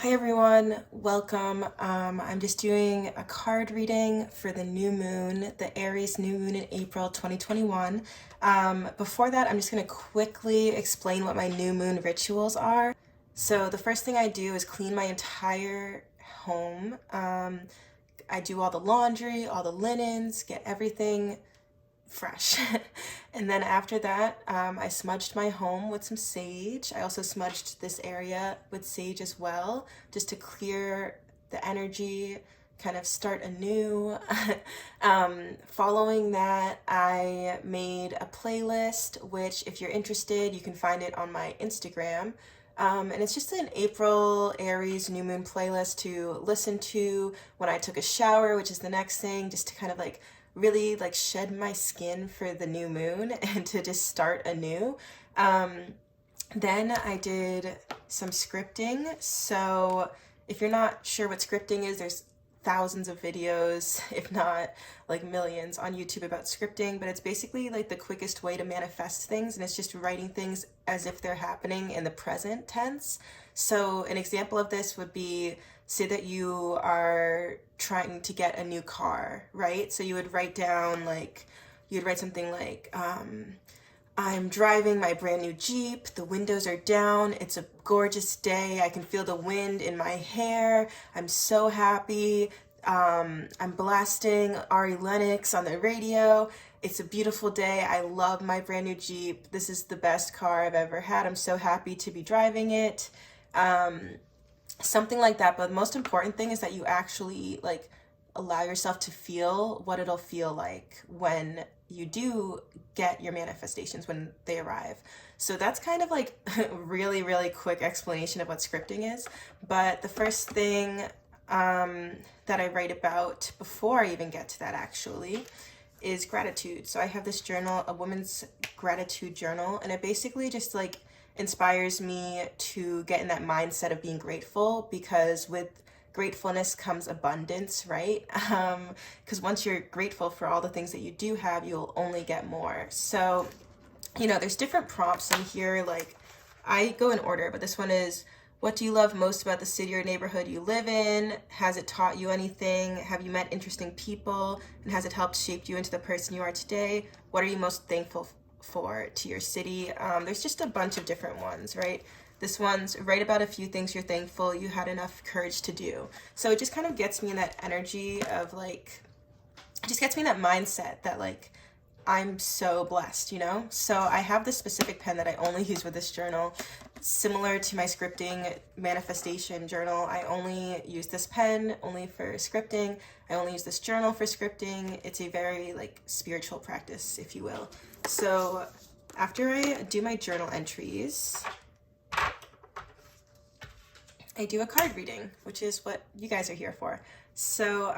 Hi everyone, welcome. I'm just doing a card reading for the new moon, the Aries new moon in April 2021. Before that, I'm just going to quickly explain what my new moon rituals are. So the first thing I do is clean my entire home. I do all the laundry, all the linens, get everything fresh. And then after that, I smudged my home with some sage. I also smudged this area with sage as well, just to clear the energy, kind of start anew. Following that, I made a playlist, which if you're interested, you can find it on my Instagram. And it's just an April Aries new moon playlist to listen to when I took a shower, which is the next thing, just to kind of really shed my skin for the new moon and to just start anew. Then I did some scripting. So if you're not sure what scripting is, there's thousands of videos, if not millions, on YouTube about scripting, but it's basically the quickest way to manifest things, and it's just writing things as if they're happening in the present tense. So an example of this would be, say that you are trying to get a new car, right? So you would write down you'd write something like, I'm driving my brand new Jeep, the windows are down, it's a gorgeous day, I can feel the wind in my hair, I'm so happy, I'm blasting Ari Lennox on the radio, it's a beautiful day, I love my brand new Jeep, this is the best car I've ever had, I'm so happy to be driving it, something like that. But the most important thing is that you actually allow yourself to feel what it'll feel like when you do get your manifestations, when they arrive. So that's kind of really quick explanation of what scripting is. But the first thing that I write about before I even get to that actually is gratitude. So I have this journal, a woman's gratitude journal, and it basically just inspires me to get in that mindset of being grateful, because with gratefulness comes abundance, right? Because once you're grateful for all the things that you do have, you'll only get more. So, there's different prompts in here. I go in order, but this one is, what do you love most about the city or neighborhood you live in? Has it taught you anything? Have you met interesting people? And has it helped shape you into the person you are today? What are you most thankful for to your city? There's just a bunch of different ones, right? This one's, write about a few things you're thankful you had enough courage to do. So it just kind of gets me in that energy of it just gets me in that mindset that I'm so blessed, So I have this specific pen that I only use with this journal. Similar to my scripting manifestation journal, I only use this pen only for scripting. I only use this journal for scripting. It's a very spiritual practice, if you will. So after I do my journal entries, I do a card reading, which is what you guys are here for. So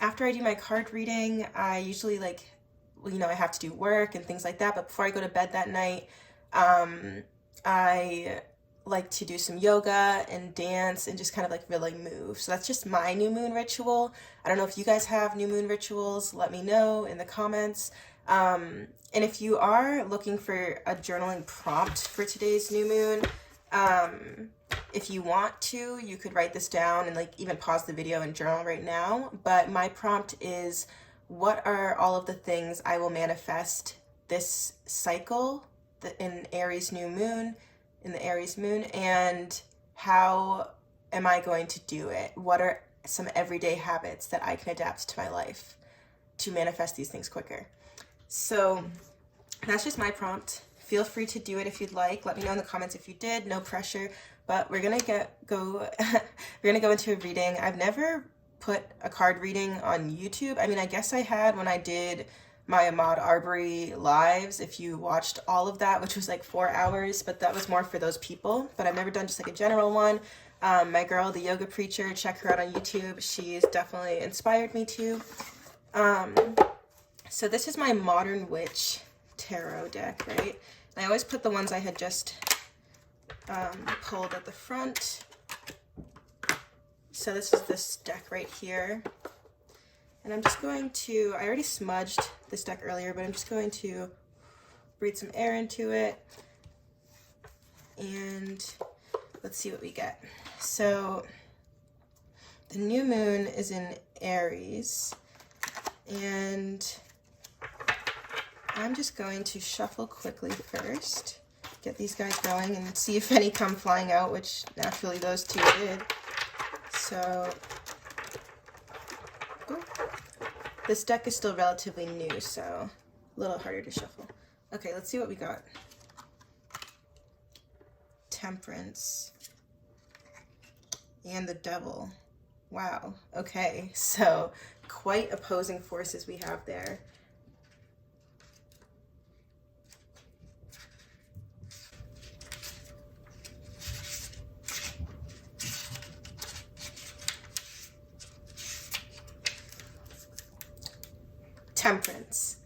after I do my card reading, I usually I have to do work and things like that. But before I go to bed that night, I like to do some yoga and dance and just kind of really move. So that's just my new moon ritual. I don't know if you guys have new moon rituals. Let me know in the comments. And if you are looking for a journaling prompt for today's new moon, if you want to, you could write this down and even pause the video and journal right now. But my prompt is, what are all of the things I will manifest this cycle in Aries new moon, in the Aries moon, and how am I going to do it? What are some everyday habits that I can adapt to my life to manifest these things quicker? So that's just my prompt. Feel free to do it if you'd like. Let me know in the comments if you did. No pressure. But we're gonna go into a reading. I've never put a card reading on YouTube. I mean, I guess I had when I did my Ahmaud Arbery lives, if you watched all of that, which was 4 hours, but that was more for those people. But I've never done just a general one. My girl, the yoga preacher, check her out on YouTube. She's definitely inspired me to. So this is my Modern Witch tarot deck, right? I always put the ones I had just pulled at the front. So this is this deck right here. And I'm just going to, I already smudged this deck earlier, but I'm just going to breathe some air into it. And let's see what we get. So the new moon is in Aries, and I'm just going to shuffle quickly first, get these guys going, and see if any come flying out, which naturally those two did. So, oh, this deck is still relatively new, so a little harder to shuffle. Okay, let's see what we got. Temperance and the Devil. Wow, okay, so quite opposing forces we have there. Temperance.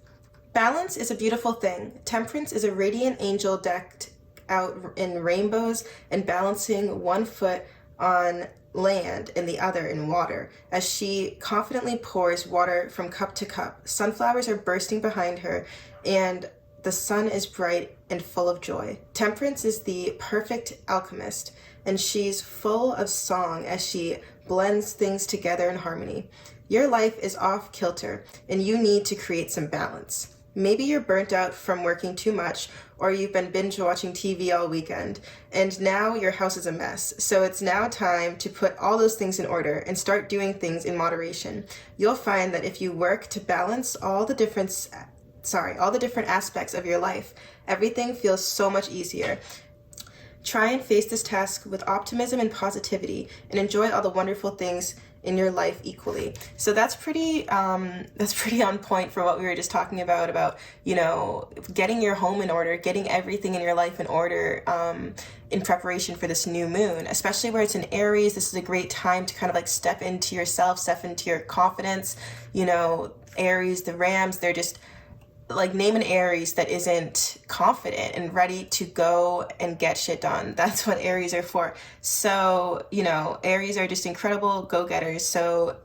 Balance is a beautiful thing. Temperance is a radiant angel decked out in rainbows and balancing one foot on land and the other in water as she confidently pours water from cup to cup. Sunflowers are bursting behind her and the sun is bright and full of joy. Temperance is the perfect alchemist, and she's full of song as she blends things together in harmony. Your life is off kilter and you need to create some balance. Maybe you're burnt out from working too much, or you've been binge watching TV all weekend, and now your house is a mess. So it's now time to put all those things in order and start doing things in moderation. You'll find that if you work to balance all the different aspects of your life, everything feels so much easier. Try and face this task with optimism and positivity, and enjoy all the wonderful things in your life equally. So that's pretty on point for what we were just talking about, you know, getting your home in order, getting everything in your life in order in preparation for this new moon, especially where it's in Aries. This is a great time to kind of like step into yourself, step into your confidence. You know, Aries, the Rams, they're just like, name an Aries that isn't confident and ready to go and get shit done. That's what Aries are for. So, you know, Aries are just incredible go-getters. So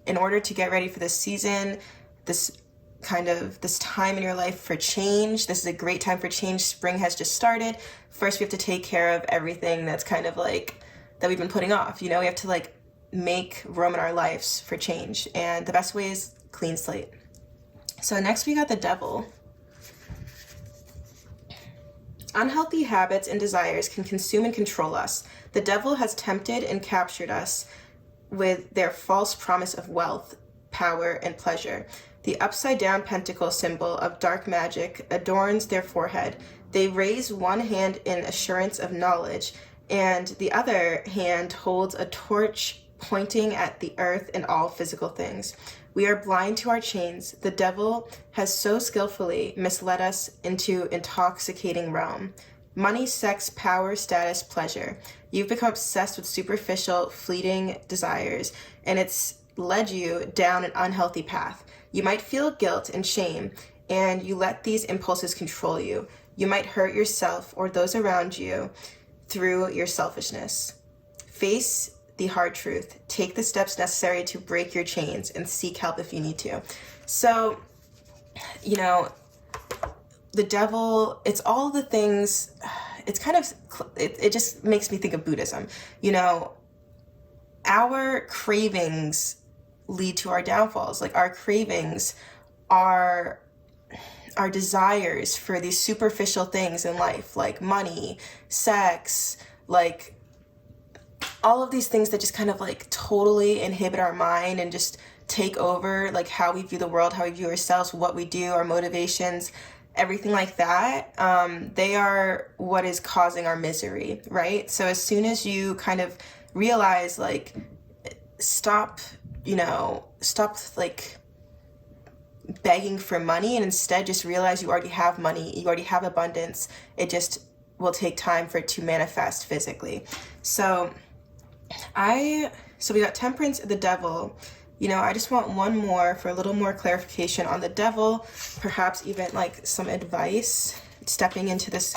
in order to get ready for this season, this time in your life for change, this is a great time for change. Spring has just started. First, we have to take care of everything that's kind of like, that we've been putting off. You know, we have to like make room in our lives for change. And the best way is clean slate. So next we got the Devil. Unhealthy habits and desires can consume and control us. The devil has tempted and captured us with their false promise of wealth, power, and pleasure. The upside-down pentacle symbol of dark magic adorns their forehead. They raise one hand in assurance of knowledge, and the other hand holds a torch pointing at the earth and all physical things. We are blind to our chains. The devil has so skillfully misled us into intoxicating realm. Money, sex, power, status, pleasure. You've become obsessed with superficial, fleeting desires, and it's led you down an unhealthy path. You might feel guilt and shame, and you let these impulses control you. You might hurt yourself or those around you through your selfishness. Face the hard truth. Take the steps necessary to break your chains and seek help if you need to. So, you know, the devil, it's all the things, it's kind of, it just makes me think of Buddhism. You know, our cravings lead to our downfalls. Like, our cravings are our desires for these superficial things in life, like money, sex, like all of these things that just kind of like totally inhibit our mind and just take over like how we view the world, how we view ourselves, what we do, our motivations, everything like that. They are what is causing our misery, right? So as soon as you kind of realize, like, stop like begging for money, and instead just realize you already have money, you already have abundance. It just will take time for it to manifest physically. So we got Temperance, the Devil. You know, I just want one more for a little more clarification on the Devil, perhaps even like some advice stepping into this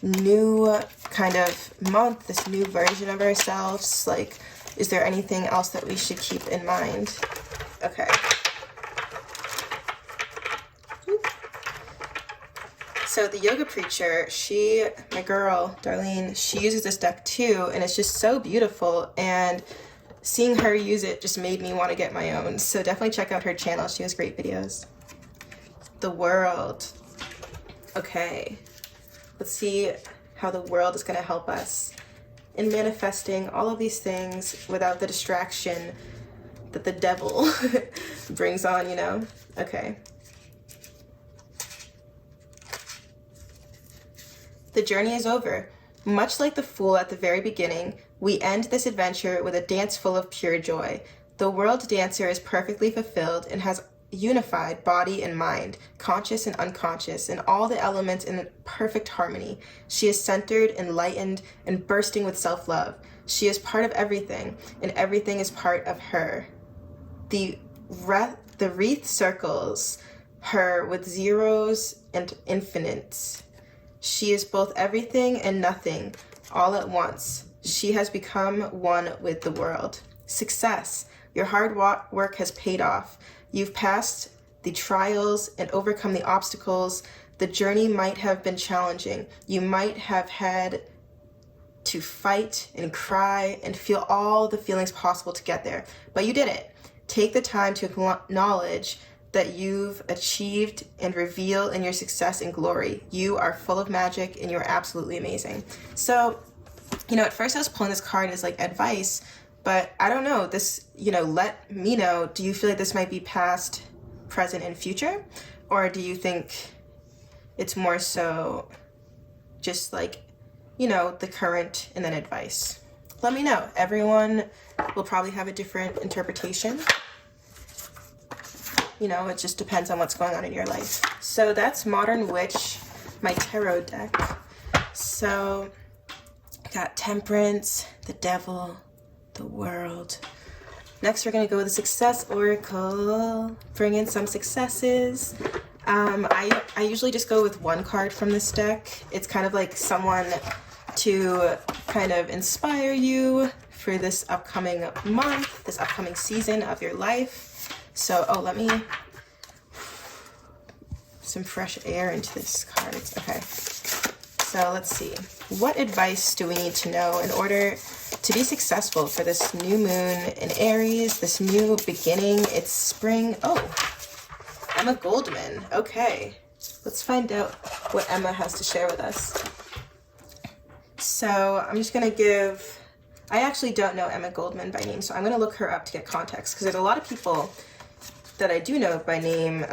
new kind of month, this new version of ourselves. Like, is there anything else that we should keep in mind? Okay. So the yoga preacher, my girl, Darlene, she uses this deck too, and it's just so beautiful, and seeing her use it just made me want to get my own. So definitely check out her channel. She has great videos. The world. Okay. Let's see how the world is going to help us in manifesting all of these things without the distraction that the devil brings on, you know? Okay. The journey is over. Much like the fool at the very beginning, we end this adventure with a dance full of pure joy. The world dancer is perfectly fulfilled and has unified body and mind, conscious and unconscious, and all the elements in perfect harmony. She is centered, enlightened, and bursting with self-love. She is part of everything, and everything is part of her. The wreath circles her with zeros and infinites. She is both everything and nothing, all at once. She has become one with the world. Success. Your hard work has paid off. You've passed the trials and overcome the obstacles. The journey might have been challenging. You might have had to fight and cry and feel all the feelings possible to get there, but you did it. Take the time to acknowledge that you've achieved and reveal in your success and glory. You are full of magic and you're absolutely amazing. So, you know, at first I was pulling this card as like advice, but I don't know, this, you know, let me know, do you feel like this might be past, present, and future? Or do you think it's more so just like, you know, the current and then advice? Let me know. Everyone will probably have a different interpretation. You know, it just depends on what's going on in your life. So that's Modern Witch, my tarot deck. So I got Temperance, the Devil, the World. Next, we're going to go with the Success Oracle. Bring in some successes. I usually just go with one card from this deck. It's kind of like someone to kind of inspire you for this upcoming month, this upcoming season of your life. So, let me some fresh air into this card. Okay. So let's see. What advice do we need to know in order to be successful for this new moon in Aries, this new beginning? It's spring. Oh, Emma Goldman. Okay. Let's find out what Emma has to share with us. So I'm just going to give, I actually don't know Emma Goldman by name, so I'm going to look her up to get context, because there's a lot of people that I do know by name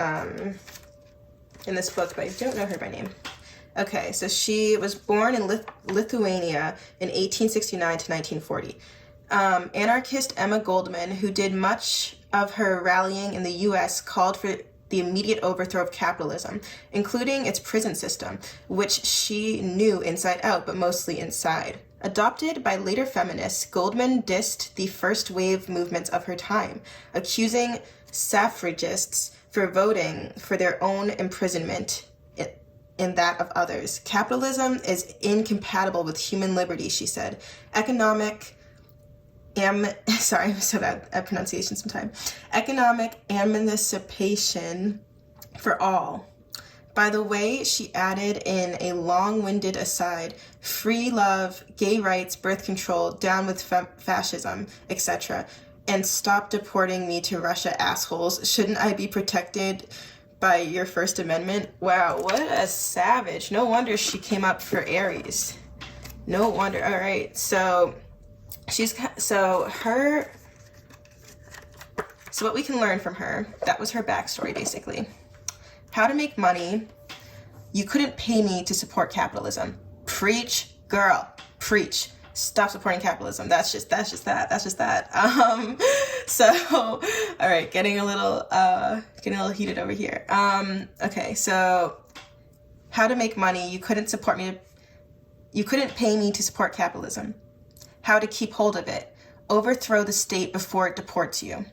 in this book, but I don't know her by name. Okay, so she was born in Lithuania in 1869 to 1940. Anarchist Emma Goldman, who did much of her rallying in the U.S., called for the immediate overthrow of capitalism, including its prison system, which she knew inside out, but mostly inside. Adopted by later feminists, Goldman dissed the first wave movements of her time, accusing suffragists for voting for their own imprisonment in that of others. Capitalism is incompatible with human liberty, she said. Economic sorry, I'm so bad at pronunciation sometimes. Economic emancipation for all. By the way, she added in a long-winded aside, free love, gay rights, birth control, down with fascism, etc. And stop deporting me to Russia, assholes. Shouldn't I be protected by your First Amendment? Wow, what a savage. No wonder she came up for Aries. No wonder. All right, so what we can learn from her, that was her backstory basically. How to make money. You couldn't pay me to support capitalism. Preach, girl, preach. Stop supporting capitalism. That's just that. So, all right, getting a little heated over here. Okay, so how to make money. You couldn't pay me to support capitalism. How to keep hold of it. Overthrow the state before it deports you.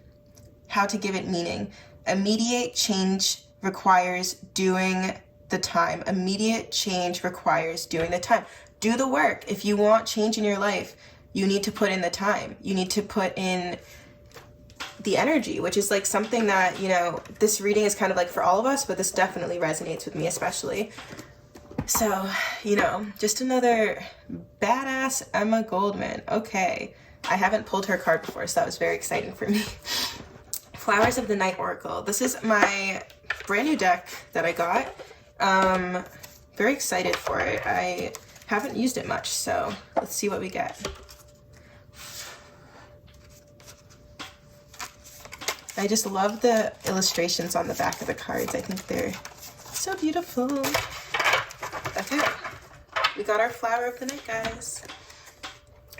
How to give it meaning. Immediate change requires doing the time. Immediate change requires doing the time. Do the work. If you want change in your life, you need to put in the time. You need to put in the energy, which is like something that, you know, this reading is kind of like for all of us, but this definitely resonates with me especially. So, you know, just another badass Emma Goldman. Okay, I haven't pulled her card before, so that was very exciting for me. Flowers of the Night Oracle. This is my brand new deck that I got. Very excited for it. I haven't used it much, so let's see what we get. I just love the illustrations on the back of the cards. I think they're so beautiful. Okay, we got our flower of the night, guys.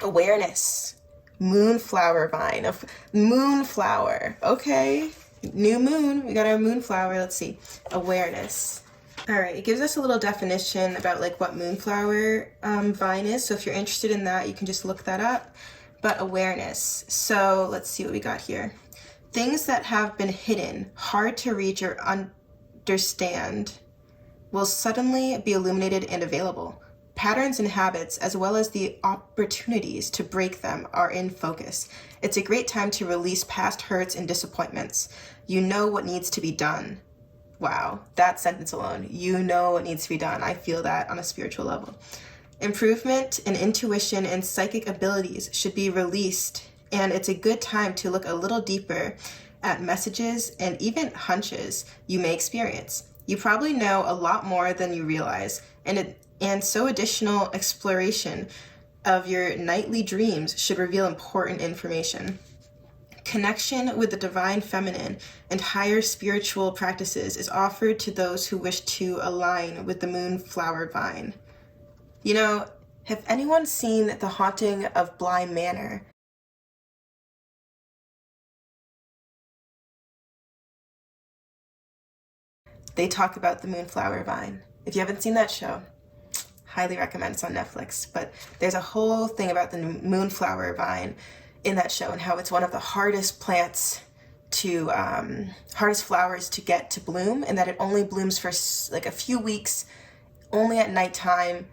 Awareness. Moonflower vine. Moonflower. Okay, new moon. We got our moonflower. Let's see. Awareness. All right, it gives us a little definition about like what moonflower vine is. So if you're interested in that, you can just look that up. But awareness. So let's see what we got here. Things that have been hidden, hard to reach or understand, will suddenly be illuminated and available. Patterns and habits, as well as the opportunities to break them, are in focus. It's a great time to release past hurts and disappointments. You know what needs to be done. Wow, that sentence alone. You know what needs to be done. I feel that on a spiritual level. Improvement in intuition and psychic abilities should be released, and it's a good time to look a little deeper at messages and even hunches you may experience. You probably know a lot more than you realize, and so additional exploration of your nightly dreams should reveal important information. Connection with the divine feminine and higher spiritual practices is offered to those who wish to align with the moonflower vine. You know, have anyone seen The Haunting of Bly Manor? They talk about the moonflower vine. If you haven't seen that show, highly recommend. It's on Netflix. But there's a whole thing about the moonflower vine in that show and how it's one of the hardest plants to, hardest flowers to get to bloom, and that it only blooms for like a few weeks, only at nighttime,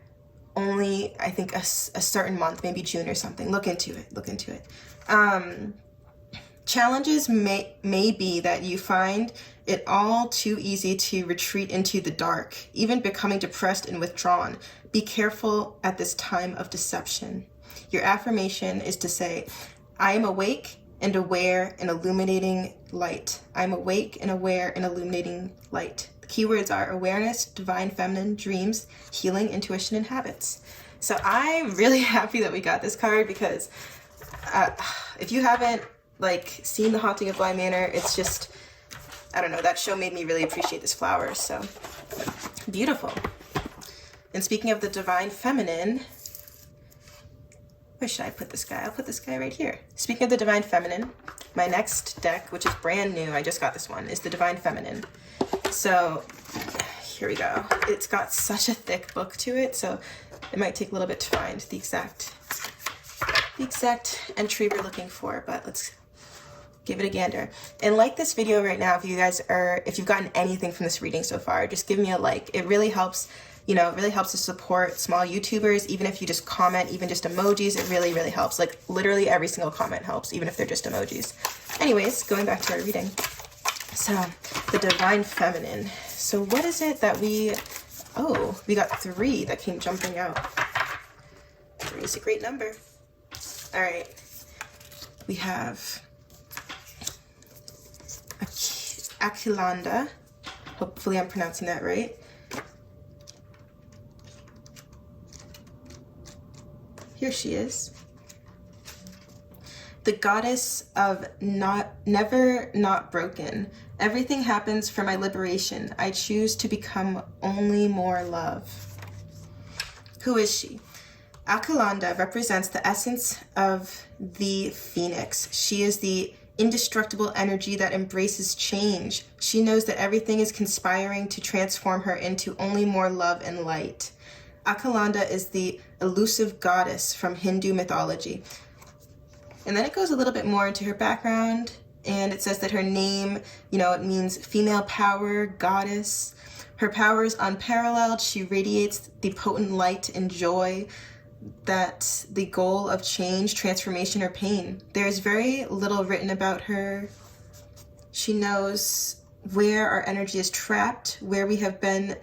only, I think, a certain month, maybe June or something. Look into it. Challenges may be that you find it all too easy to retreat into the dark, even becoming depressed and withdrawn. Be careful at this time of deception. Your affirmation is to say, I am awake and aware and illuminating light. I'm awake and aware and illuminating light. The keywords are awareness, divine feminine, dreams, healing, intuition, and habits. So I'm really happy that we got this card because if you haven't seen The Haunting of Bly Manor, it's just, I don't know, that show made me really appreciate this flower. So beautiful. And speaking of the divine feminine, where should I put this guy? I'll put this guy right here. Speaking of the divine feminine, my next deck, which is brand new, I just got this one, is the divine feminine. So here we go. It's got such a thick book to it, so it might take a little bit to find the exact entry we're looking for, but let's give it a gander. And like this video right now, if you've gotten anything from this reading so far, just give me a like. It really helps, it really helps to support small YouTubers. Even if you just comment, even just emojis, it really, really helps. Like literally every single comment helps, even if they're just emojis. Anyways, going back to our reading. So the divine feminine. So what is it that we got 3 that came jumping out. 3 is a great number. All right, we have Aquilanda. Hopefully I'm pronouncing that right. Here she is. The goddess of never not broken. Everything happens for my liberation. I choose to become only more love. Who is she? Aquilanda represents the essence of the phoenix. She is the indestructible energy that embraces change. She knows that everything is conspiring to transform her into only more love and light. Aquilanda is the elusive goddess from Hindu mythology. And then it goes a little bit more into her background, and it says that her name, it means female power, goddess. Her power is unparalleled. She radiates the potent light and joy that the goal of change, transformation, or pain. There is very little written about her. She knows where our energy is trapped, where we have been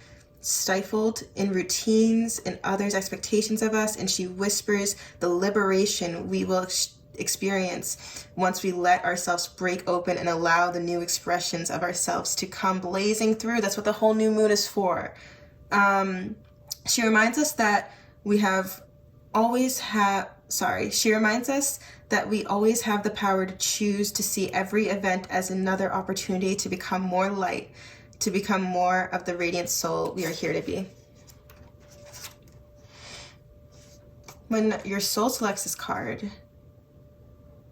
stifled in routines and others' expectations of us, and she whispers the liberation we will experience once we let ourselves break open and allow the new expressions of ourselves to come blazing through. That's what the whole new moon is for. She reminds us that we always have the power to choose to see every event as another opportunity to become more light, to become more of the radiant soul we are here to be. When your soul selects this card,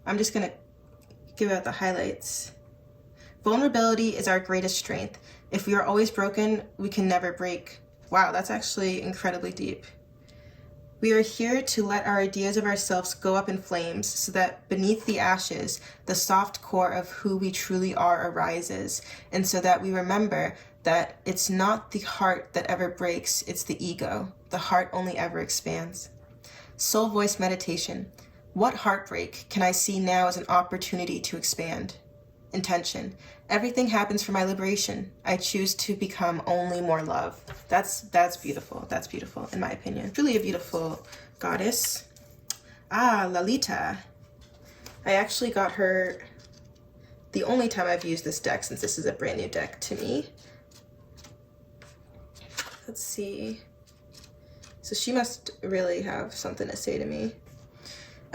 I'm just going to give out the highlights. Vulnerability is our greatest strength. If we are always broken, we can never break. Wow, that's actually incredibly deep. We are here to let our ideas of ourselves go up in flames so that beneath the ashes, the soft core of who we truly are arises, and so that we remember that it's not the heart that ever breaks, it's the ego. The heart only ever expands. Soul voice meditation. What heartbreak can I see now as an opportunity to expand? Intention. Everything happens for my liberation. I choose to become only more love. That's beautiful. That's beautiful, in my opinion. Truly a beautiful goddess. Lalita. I actually got her the only time I've used this deck, since this is a brand new deck to me. Let's see. So she must really have something to say to me.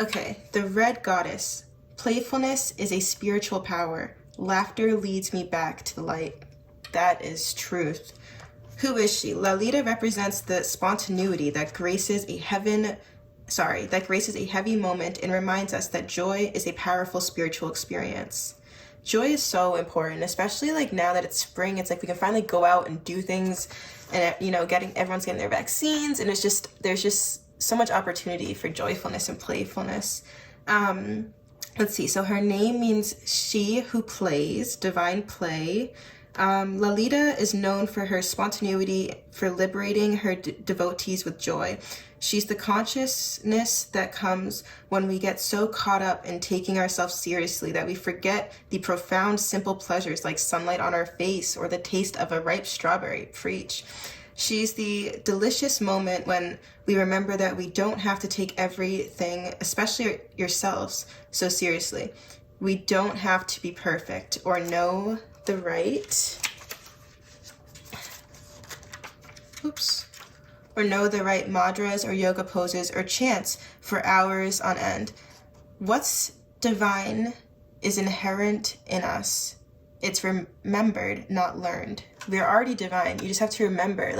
Okay, the red goddess. Playfulness is a spiritual power. Laughter leads me back to the light. That is truth. Who is she? Lalita represents the spontaneity that graces a heavy moment and reminds us that joy is a powerful spiritual experience. Joy is so important, especially like now that it's spring. It's like we can finally go out and do things, and everyone's getting their vaccines, and there's just so much opportunity for joyfulness and playfulness. Let's see. So her name means she who plays, divine play. Lalita is known for her spontaneity, for liberating her devotees with joy. She's the consciousness that comes when we get so caught up in taking ourselves seriously that we forget the profound, simple pleasures like sunlight on our face or the taste of a ripe strawberry. Preach. She's the delicious moment when we remember that we don't have to take everything, especially yourselves, so seriously. We don't have to be perfect or know the right mudras or yoga poses or chants for hours on end. What's divine is inherent in us. It's remembered, not learned. We're already divine. You just have to remember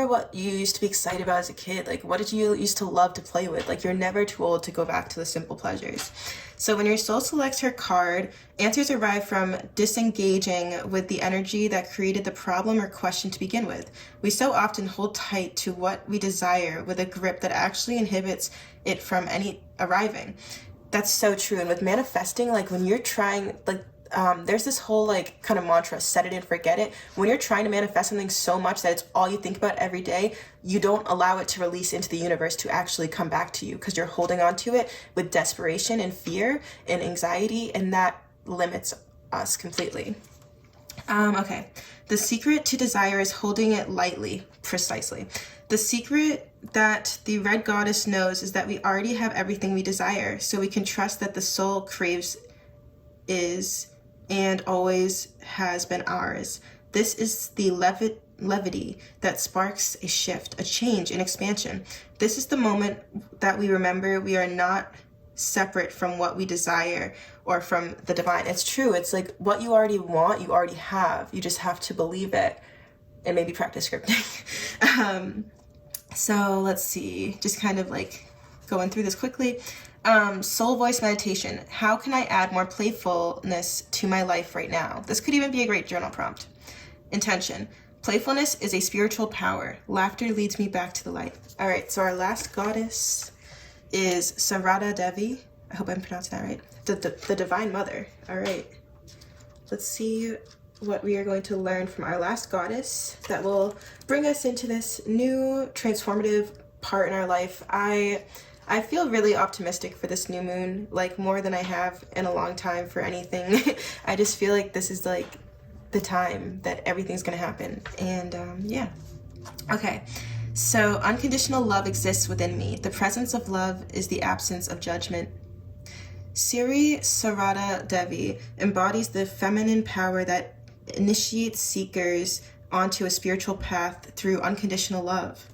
what you used to be excited about as a kid. Like, what did you used to love to play with? Like, you're never too old to go back to the simple pleasures. So when your soul selects her card, answers arrive from disengaging with the energy that created the problem or question to begin with. We so often hold tight to what we desire with a grip that actually inhibits it from any arriving. That's so true. And with manifesting, like when you're trying, there's this whole kind of mantra, set it and forget it. When you're trying to manifest something so much that it's all you think about every day, you don't allow it to release into the universe to actually come back to you because you're holding on to it with desperation and fear and anxiety, and that limits us completely. Okay. The secret to desire is holding it lightly, precisely. The secret that the red goddess knows is that we already have everything we desire, so we can trust that the soul craves is and always has been ours. This is the levity that sparks a shift, a change, an expansion. This is the moment that we remember we are not separate from what we desire or from the divine. It's true. It's like what you already want, you already have. You just have to believe it and maybe practice scripting. So let's see, just kind of going through this quickly. Soul voice meditation. How can I add more playfulness to my life right now? This could even be a great journal prompt. Intention. Playfulness is a spiritual power. Laughter leads me back to the light. All right, so our last goddess is SARADA Devi. I hope I'm pronouncing that right. The Divine Mother. All right. Let's see what we are going to learn from our last goddess that will bring us into this new transformative part in our life. I feel really optimistic for this new moon, more than I have in a long time for anything. I just feel like this is the time that everything's gonna happen. And yeah, Okay, so unconditional love exists within me. The presence of love is the absence of judgment. SARADA DEVI embodies the feminine power that initiates seekers onto a spiritual path through unconditional love.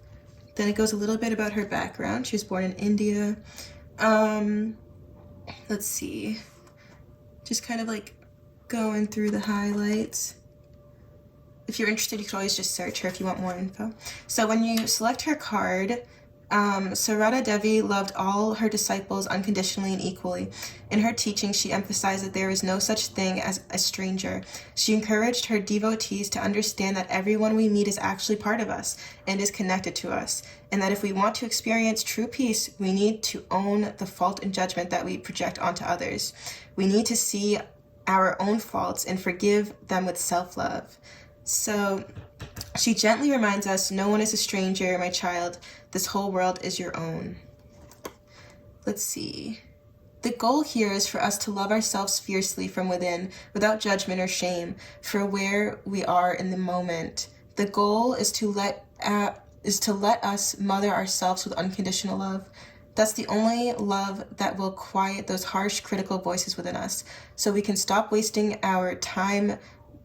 Then it goes a little bit about her background. She was born in India. Let's see. Just kind of like going through the highlights. If you're interested, you can always just search her if you want more info. So when you select her card, Sarada Devi loved all her disciples unconditionally and equally. In her teaching, she emphasized that there is no such thing as a stranger. She encouraged her devotees to understand that everyone we meet is actually part of us and is connected to us, and that if we want to experience true peace, we need to own the fault and judgment that we project onto others. We need to see our own faults and forgive them with self-love. So she gently reminds us, no one is a stranger, my child. This whole world is your own. Let's see. The goal here is for us to love ourselves fiercely from within, without judgment or shame, for where we are in the moment. The goal is to let us mother ourselves with unconditional love. That's the only love that will quiet those harsh, critical voices within us, so we can stop wasting our time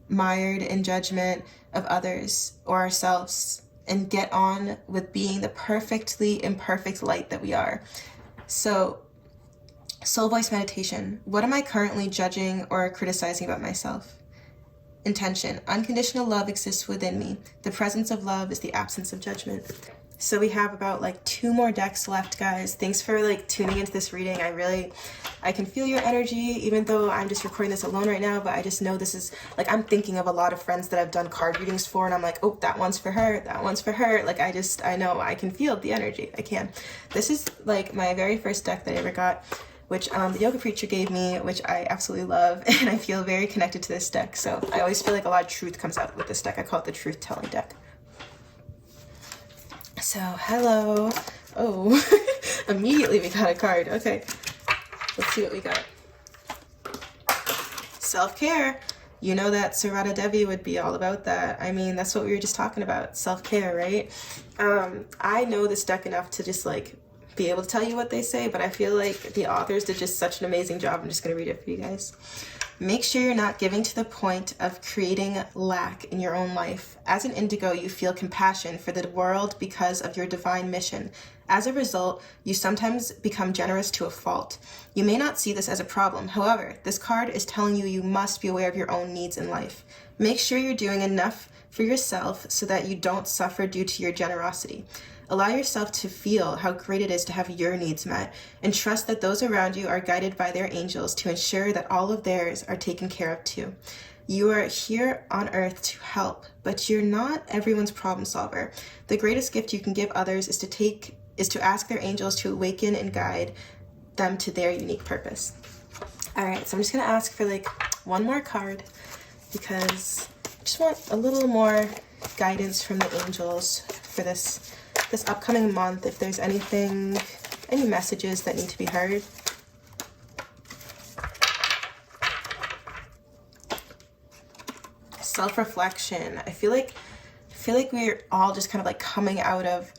mired in judgment of others or ourselves and get on with being the perfectly imperfect light that we are. So, soul voice meditation. What am I currently judging or criticizing about myself? Intention. Unconditional love exists within me. The presence of love is the absence of judgment. So we have about like 2 more decks left, guys. Thanks for like tuning into this reading. I can feel your energy, even though I'm just recording this alone right now, but I just know this is like, I'm thinking of a lot of friends that I've done card readings for, and I'm like, oh, that one's for her, that one's for her. Like, I know I can feel the energy. I can. This is like my very first deck that I ever got, which the yoga preacher gave me, which I absolutely love, and I feel very connected to this deck. So I always feel like a lot of truth comes out with this deck. I call it the truth telling deck. So, hello. Oh, immediately we got a card. Okay, let's see what we got. Self-care. You know that Sarada Devi would be all about that. I mean, that's what we were just talking about. Self-care, right? I know this deck enough to just like be able to tell you what they say, but I feel like the authors did just such an amazing job. I'm just going to read it for you guys. Make sure you're not giving to the point of creating lack in your own life. As an indigo, you feel compassion for the world because of your divine mission. As a result, you sometimes become generous to a fault. You may not see this as a problem. However, this card is telling you you must be aware of your own needs in life. Make sure you're doing enough for yourself so that you don't suffer due to your generosity. Allow yourself to feel how great it is to have your needs met, and trust that those around you are guided by their angels to ensure that all of theirs are taken care of too. You are here on earth to help, but you're not everyone's problem solver. The greatest gift you can give others is to ask their angels to awaken and guide them to their unique purpose. All right, so I'm just gonna ask for like one more card because I just want a little more guidance from the angels for this upcoming month, if there's any messages that need to be heard. Self-reflection. I feel like we're all just kind of like coming out of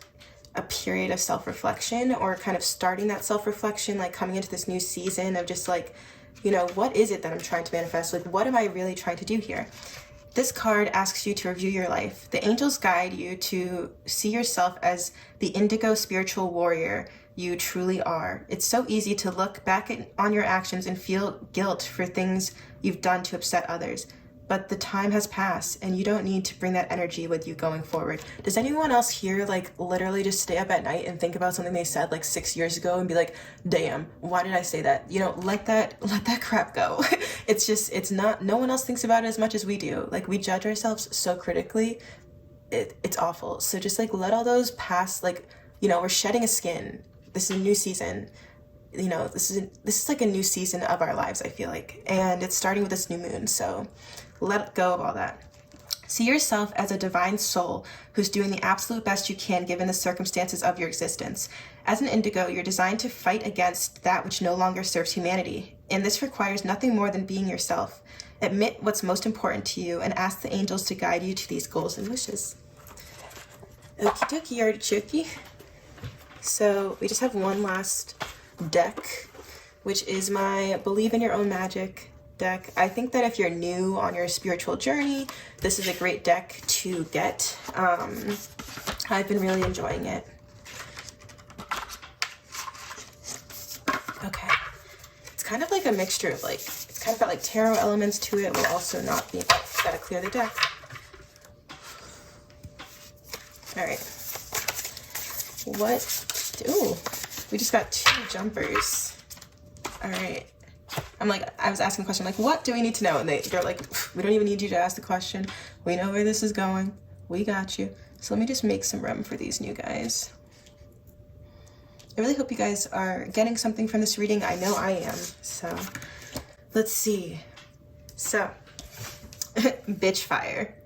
a period of self-reflection, or kind of starting that self-reflection, like coming into this new season of just like, you know, what is it that I'm trying to manifest? Like, what am I really trying to do here? This card asks you to review your life. The angels guide you to see yourself as the indigo spiritual warrior you truly are. It's so easy to look back on your actions and feel guilt for things you've done to upset others. But the time has passed, and you don't need to bring that energy with you going forward. Does anyone else here like literally just stay up at night and think about something they said like 6 years ago and be like, damn, why did I say that? You know, let that crap go. It's not, no one else thinks about it as much as we do. Like, we judge ourselves so critically. It's awful. So just like let all those pass. Like, you know, we're shedding a skin. This is a new season. You know, this is like a new season of our lives, I feel like. And it's starting with this new moon. So let go of all that. See yourself as a divine soul who's doing the absolute best you can given the circumstances of your existence. As an indigo, you're designed to fight against that which no longer serves humanity. And this requires nothing more than being yourself. Admit what's most important to you and ask the angels to guide you to these goals and wishes. Okie dokie, artichoke. So we just have one last deck, which is my Believe in Your Own Magic deck. I think that if you're new on your spiritual journey, this is a great deck to get. I've been really enjoying it. Okay. It's kind of like a mixture of like, it's kind of got like tarot elements to it while also not being, gotta clear the deck. All right. Ooh, we just got 2 jumpers. All right. I was asking a question, like, what do we need to know? And they're like, we don't even need you to ask the question. We know where this is going. We got you. So let me just make some room for these new guys. I really hope you guys are getting something from this reading. I know I am. So let's see. So, bitch fire.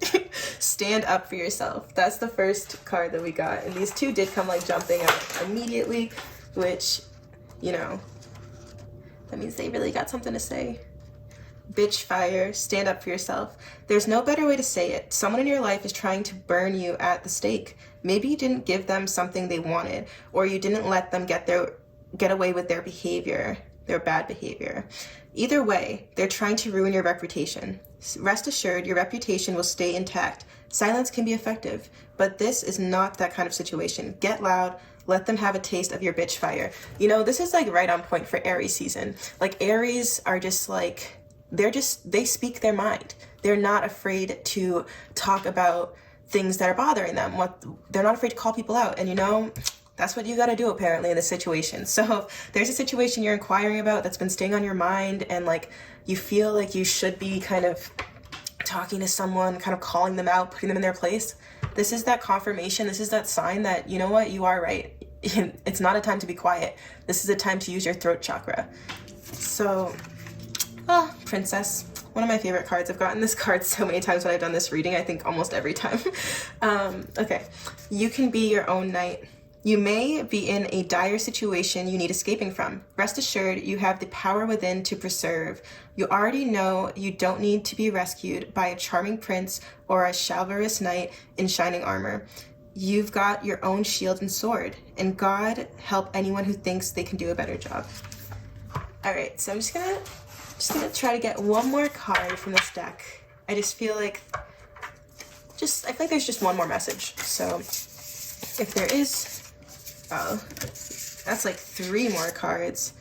Stand up for yourself. That's the first card that we got. And these 2 did come like jumping out immediately, which, you know, that means they really got something to say. Bitch fire, stand up for yourself. There's no better way to say it. Someone in your life is trying to burn you at the stake. Maybe you didn't give them something they wanted, or you didn't let them get away with their behavior, their bad behavior. Either way, they're trying to ruin your reputation. Rest assured, your reputation will stay intact. Silence can be effective, but this is not that kind of situation. Get loud. Let them have a taste of your bitch fire. You know, this is like right on point for Aries season. Like Aries are just like, they speak their mind. They're not afraid to talk about things that are bothering them. They're not afraid to call people out. And you know, that's what you got to do apparently in this situation. So if there's a situation you're inquiring about that's been staying on your mind and like you feel like you should be kind of talking to someone, kind of calling them out, putting them in their place, this is that confirmation. This is that sign that, you know what, you are right. It's not a time to be quiet. This is a time to use your throat chakra. So, Princess. One of my favorite cards. I've gotten this card so many times when I've done this reading. I think almost every time. Okay. You can be your own knight. You may be in a dire situation you need escaping from. Rest assured, you have the power within to preserve. You already know you don't need to be rescued by a charming prince or a chivalrous knight in shining armor. You've got your own shield and sword, and God help anyone who thinks they can do a better job. All right, so I'm just gonna try to get one more card from this deck. I just feel like, I feel like there's just one more message. So if there is, oh, that's like 3 more cards.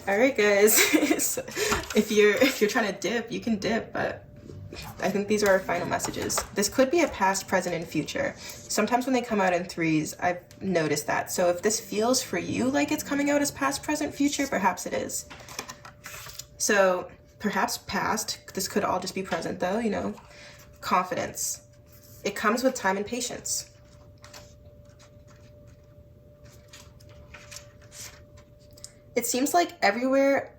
All right, guys. So if you're trying to dip, you can dip, but I think these are our final messages. This could be a past, present, and future. Sometimes when they come out in 3s, I've noticed that. So if this feels for you like it's coming out as past, present, future, perhaps it is. So perhaps past, this could all just be present though, you know. Confidence. It comes with time and patience. It seems like everywhere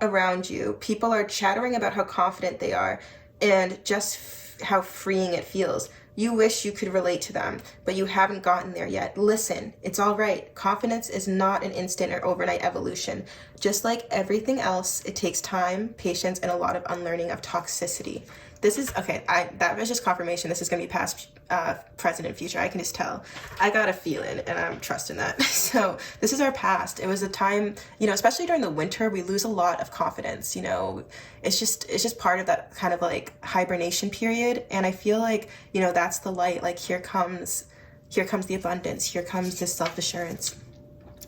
around you, people are chattering about how confident they are and just how freeing it feels. You wish you could relate to them, but you haven't gotten there yet. Listen, it's all right. Confidence is not an instant or overnight evolution. Just like everything else, it takes time, patience, and a lot of unlearning of toxicity. This is, okay, that was just confirmation. This is going to be past, present, and future. I can just tell. I got a feeling, and I'm trusting that. So this is our past. It was a time, you know, especially during the winter, we lose a lot of confidence, you know. It's just part of that kind of like hibernation period. And I feel like, you know, that's the light. Like here comes the abundance. Here comes this self-assurance.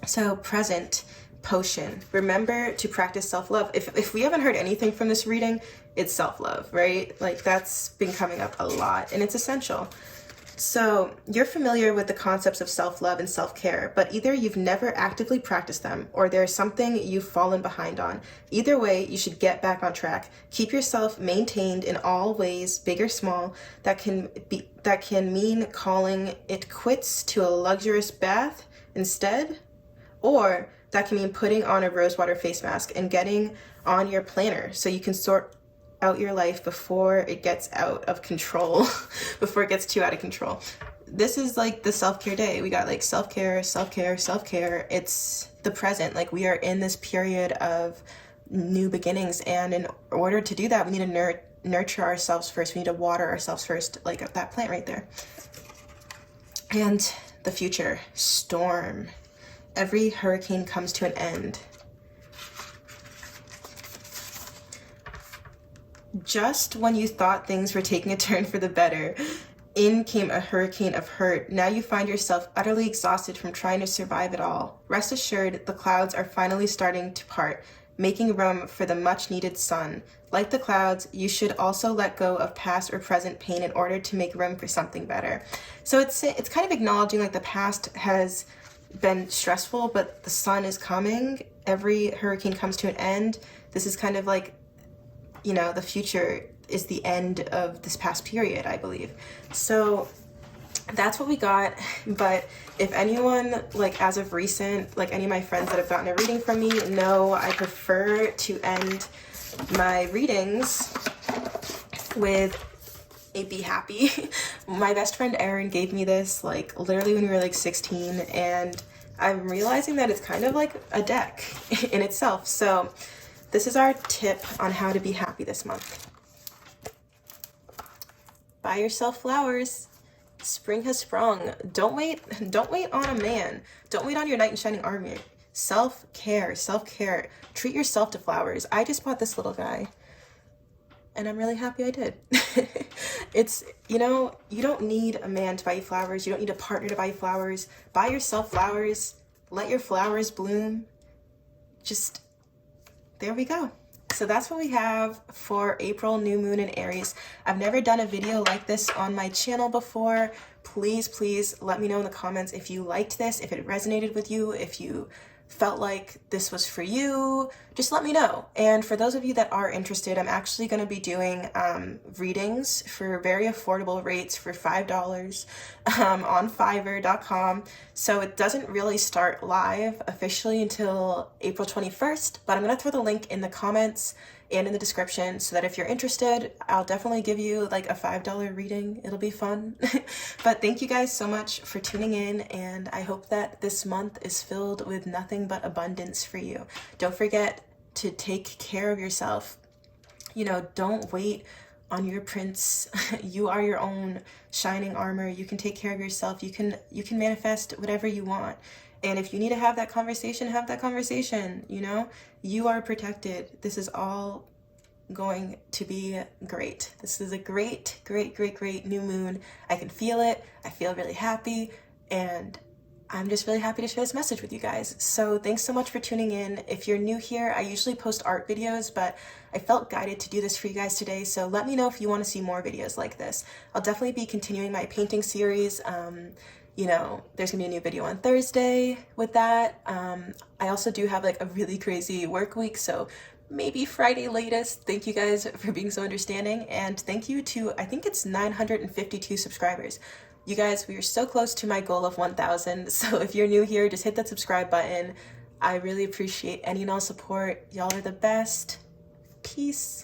So present, potion. Remember to practice self-love. If we haven't heard anything from this reading, it's self-love, right? Like that's been coming up a lot and it's essential. So you're familiar with the concepts of self-love and self-care, but either you've never actively practiced them or there's something you've fallen behind on. Either way, you should get back on track. Keep yourself maintained in all ways, big or small. That can mean calling it quits to a luxurious bath instead, or that can mean putting on a rosewater face mask and getting on your planner so you can sort out your life before it gets out of control, before it gets too out of control. This is like the self-care day. We got like self-care, self-care, self-care. It's the present. Like we are in this period of new beginnings. And in order to do that, we need to nurture ourselves first. We need to water ourselves first, like that plant right there. And the future, storm. Every hurricane comes to an end. Just when you thought things were taking a turn for the better, in came a hurricane of hurt. Now you find yourself utterly exhausted from trying to survive it all. Rest assured, the clouds are finally starting to part, making room for the much-needed sun. Like the clouds, you should also let go of past or present pain in order to make room for something better. So it's kind of acknowledging like the past has been stressful, but the sun is coming. Every hurricane comes to an end. This is kind of like, you know, the future is the end of this past period, I believe. So that's what we got. But if anyone, like as of recent, like any of my friends that have gotten a reading from me know I prefer to end my readings with a be happy. My best friend Erin gave me this like literally when we were like 16, and I'm realizing that it's kind of like a deck in itself. So this is our tip on how to be happy this month. Buy yourself flowers. Spring has sprung. Don't wait on a man. Don't wait on your knight in shining armor. Self-care. Treat yourself to flowers. I just bought this little guy, and I'm really happy I did. It's, you know, you don't need a man to buy you flowers. You don't need a partner to buy you flowers. Buy yourself flowers. Let your flowers bloom. Just, there we go. So that's what we have for April new moon in Aries. I've never done a video like this on my channel before. Please let me know in the comments if you liked this, if it resonated with you, if you felt like this was for you. Just let me know. And for those of you that are interested, I'm actually going to be doing readings for very affordable rates for $5 on Fiverr.com. So it doesn't really start live officially until April 21st, but I'm going to throw the link in the comments and in the description so that if you're interested, I'll definitely give you like a $5 reading. It'll be fun. But thank you guys so much for tuning in, and I hope that this month is filled with nothing but abundance for you. Don't forget to take care of yourself. You know, don't wait on your prince. You are your own shining armor. You can take care of yourself. You can manifest whatever you want. And if you need to have that conversation, have that conversation. You know, you are protected. This is all going to be great. This is a great new moon. I can feel it. I feel really happy, and I'm just really happy to share this message with you guys. So thanks so much for tuning in. If you're new here, I usually post art videos, but I felt guided to do this for you guys today. So let me know if you want to see more videos like this. I'll definitely be continuing my painting series. You know, there's gonna be a new video on Thursday with that. I also do have like a really crazy work week, so maybe Friday latest. Thank you guys for being so understanding, and thank you to, I think it's 952 subscribers. You guys, we are so close to my goal of 1,000, so if you're new here, just hit that subscribe button. I really appreciate any and all support. Y'all are the best. Peace.